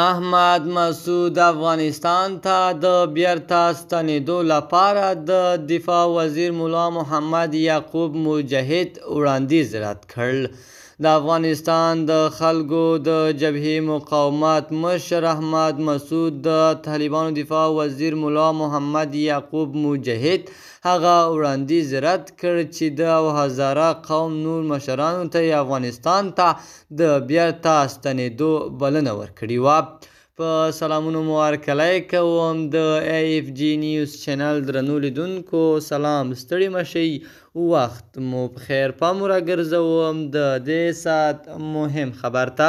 احمد مسعود افغانستان ته د بیرته ستنېدو لپاره د دفاع وزیر ملا محمد یعقوب مجاهد وړاندیز رد کړ. د افغانستان د خلکو د جبهې مقاومت مشر احمد مسعود د طالبانو دفاع وزیر ملا محمد یعقوب مجاهد هغه وړاندیز رد کړ چې د هزاره قوم نور مشرانو ته افغانستان ته د بیرته ستنېدو بلنه ورکړې وه. په سلامونو مو هرکلی کوم د اف جی نیوز چینل درنو لیدونکو، سلام، ستړي مشئ، وخت مو بخیر. پام راګرځوم د دې ساعت مهم خبر ته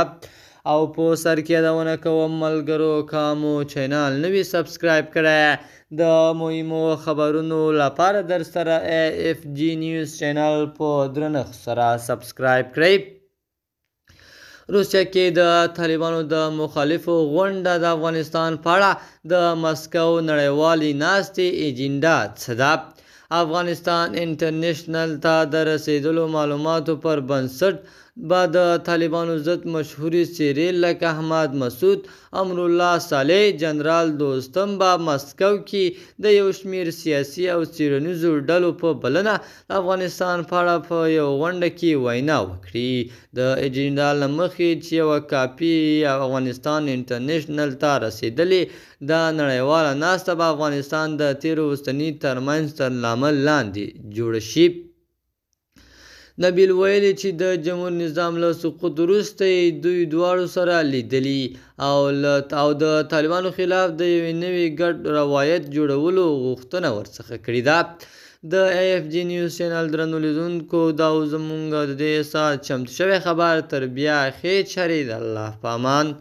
او په سر کې یادونه کوم ملګرو که مو چینل نوي سبسکرایب کړی د مهمو خبرونو لپاره در سره اف جی نیوز چینل په درنښت سره سبسکرایب کړئ. روسیه کې د طالبانو د مخالفو غونډه د افغانستان په اړه د مسکو نړیوالې ناستې ایجنډا څه ده؟ افغانستان انټرنیشنل ته د رسېدلو معلوماتو پر بنسټ به د طالبانو ضد مشهورې څېرې لکه احمد مسعود، امرالله صالح، جنرال دوستم به مسکو کې د یو شمېر سیاسي او څېړنیزو ډلو په بلنه د افغانستان په اړه په یوه غونډه کې وینا وکړي. د ایجنډا له مخې چې یوه کاپي افغانستان انټرنیشنل ته رسېدلې، دا نړیواله ناسته به افغانستان د تېرو اوسني ترمنځ تر لامل لاندې جوړه شي. نبیل ویلي چې د جمهور نظام له سقوط وروسته دوی دواړو سره لیدلي او د طالبانو خلاف د یوې نوي ګډ روایت جوړولو غوښتنه ورڅخه کړې ده. د اف جی نیوز چینل درنو لیدونکو، دا زموږ د دې ساعت چمتو شوی خبر. تر بیا ښې چارې، د الله په امان.